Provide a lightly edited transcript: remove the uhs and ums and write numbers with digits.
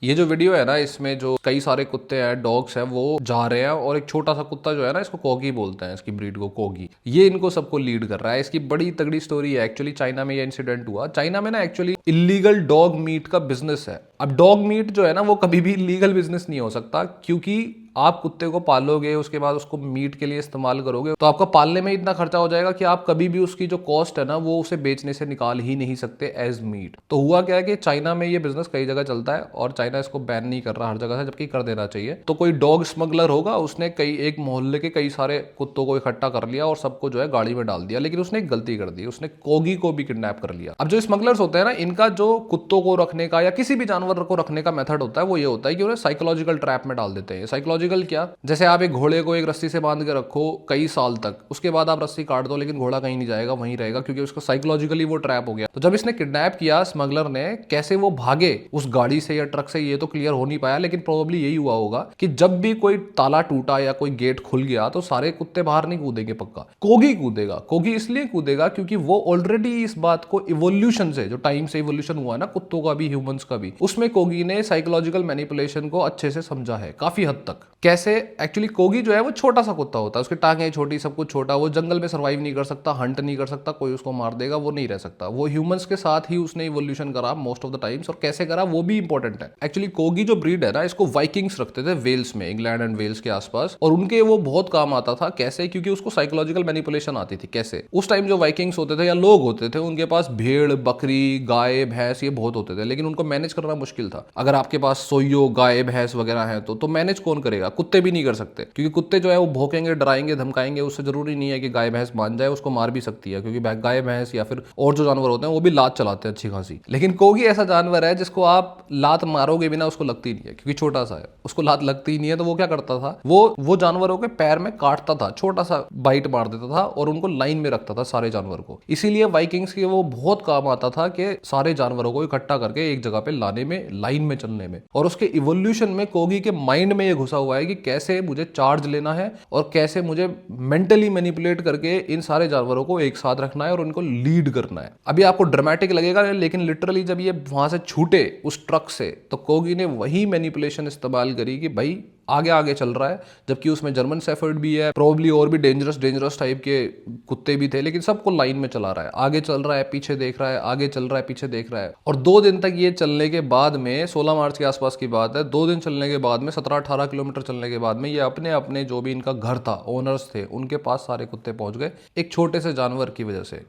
ये जो वीडियो है ना, इसमें जो कई सारे कुत्ते हैं, डॉग्स हैं, वो जा रहे हैं और एक छोटा सा कुत्ता जो है ना, इसको कॉगी बोलते हैं, इसकी ब्रीड को कॉगी, ये इनको सबको लीड कर रहा है। इसकी बड़ी तगड़ी स्टोरी है। एक्चुअली चाइना में ये इंसिडेंट हुआ। चाइना में ना एक्चुअली इलीगल डॉग मीट का बिजनेस है। अब डॉग मीट जो है ना, वो कभी भी लीगल बिजनेस नहीं हो सकता, क्योंकि आप कुत्ते को पालोगे, उसके बाद उसको मीट के लिए इस्तेमाल करोगे, तो आपका पालने में इतना खर्चा हो जाएगा कि आप कभी भी उसकी जो कॉस्ट है ना, वो उसे बेचने से निकाल ही नहीं सकते एज मीट। तो हुआ क्या है कि चाइना में ये बिजनेस कई जगह चलता है और चाइना इसको बैन नहीं कर रहा हर जगह से, जबकि कर देना चाहिए। तो कोई डॉग स्मगलर होगा, उसने एक मोहल्ले के कई सारे कुत्तों को इकट्ठा कर लिया और सबको जो है गाड़ी में डाल दिया। लेकिन उसने एक गलती कर दी, उसने कॉगी को भी किडनैप कर लिया। अब जो स्मगलर्स होते हैं ना, इनका जो कुत्तों को रखने का या किसी भी जानवर को रखने का मेथड होता है, वो ये होता है कि उन्हें साइकोलॉजिकल ट्रैप में डाल देते हैं। साइकोलॉजिकल क्या? जैसे आप एक घोड़े को एक रस्सी से बांध के रखो कई साल तक, उसके बाद आप रस्सी काट दो, लेकिन घोड़ा कहीं नहीं जाएगा, वहीं रहेगा, क्योंकि उसको साइकोलॉजिकली वो ट्रैप हो गया। तो जब इसने किडनैप किया स्मगलर ने, कैसे वो भागे उस गाड़ी से या ट्रक से, ये तो क्लियर हो नहीं पाया, लेकिन प्रोबेबली यही हुआ होगा कि जब भी कोई ताला टूटा या कोई गेट खुल गया, तो सारे कुत्ते बाहर नहीं कूदेंगे, पक्का कोगी कूदेगा। कोगी इसलिए कूदेगा क्योंकि वो ऑलरेडी इस बात को इवोल्यूशन से, जो टाइम से इवोल्यूशन हुआ है ना कुत्तों का भी, ह्यूमंस का भी, उसमें कोगी ने साइकोलॉजिकल मैनिपुलेशन को अच्छे से समझा है, काफी हद तक। कैसे? एक्चुअली कोगी जो है वो छोटा सा कुत्ता होता है, उसकी टांगें छोटी, सब कुछ छोटा, वो जंगल में सर्वाइव नहीं कर सकता, हंट नहीं कर सकता, कोई उसको मार देगा, वो नहीं रह सकता। वो ह्यूमंस के साथ ही उसने इवोल्यूशन करा मोस्ट ऑफ द टाइम्स, और कैसे करा वो भी इंपॉर्टेंट है। एक्चुअली कोगी जो ब्रीड है ना, इसको वाइकिंग्स रखते थे वेल्स में, इंग्लैंड एंड वेल्स के आसपास, और उनके वो बहुत काम आता था। कैसे? क्योंकि उसको साइकोलॉजिकल मैनिपुलेशन आती थी। कैसे? उस टाइम जो वाइकिंग्स होते थे या लोग होते थे, उनके पास भेड़, बकरी, गाय, भैंस ये बहुत होते थे, लेकिन उनको मैनेज करना मुश्किल था। अगर आपके पास सोइयो, गाय, भैंस वगैरह है तो मैनेज कौन करेगा? कुत्ते भी नहीं कर सकते, क्योंकि कुत्ते जो है वो भौंकेंगे, डराएंगे, धमकाएंगे। उससे जरूरी नहीं है कि गाय भैंस मान जाए, उसको मार भी सकती है, क्योंकि गाय भैंस या फिर और जो जानवर होते हैं वो भी लात चलाते हैं अच्छी खासी। लेकिन कोगी ऐसा जानवर है जिसको आप लात मारोगे बिना उसको लगती नहीं है, क्योंकि छोटा सा है, उसको लात लगती ही नहीं है। तो वो क्या करता था, वो जानवरों के पैर में काटता था, छोटा सा बाइट मार देता था और उनको लाइन में रखता था सारे जानवर को। इसीलिए वाइकिंग्स के वो बहुत काम आता था कि सारे जानवरों को इकट्ठा करके एक जगह पे लाने में, लाइन में चलने में। और उसके इवोल्यूशन में कोगी के माइंड में ये घुसा हुआ है कि कैसे मुझे चार्ज लेना है और कैसे मुझे मेंटली मैनिपुलेट करके इन सारे जानवरों को एक साथ रखना है और उनको लीड करना है। अभी आपको ड्रामेटिक लगेगा, लेकिन लिटरली जब ये वहां से छूटे उस ट्रक से, तो कोगी ने वही मैनिपुलेशन इस्तेमाल करी कि भाई आगे आगे चल रहा है, जबकि उसमें जर्मन शेफर्ड भी है, प्रोबेबली और भी डेंजरस टाइप के कुत्ते भी थे, लेकिन सबको लाइन में चला रहा है। आगे चल रहा है, पीछे देख रहा है, आगे चल रहा है, पीछे देख रहा है। और 2 दिन तक ये चलने के बाद में, 16 मार्च के आसपास की बात है, 2 दिन चलने के बाद में, 17-18 किलोमीटर चलने के बाद में, ये अपने अपने जो भी इनका घर था, ओनर्स थे, उनके पास सारे कुत्ते पहुंच गए, एक छोटे से जानवर की वजह से।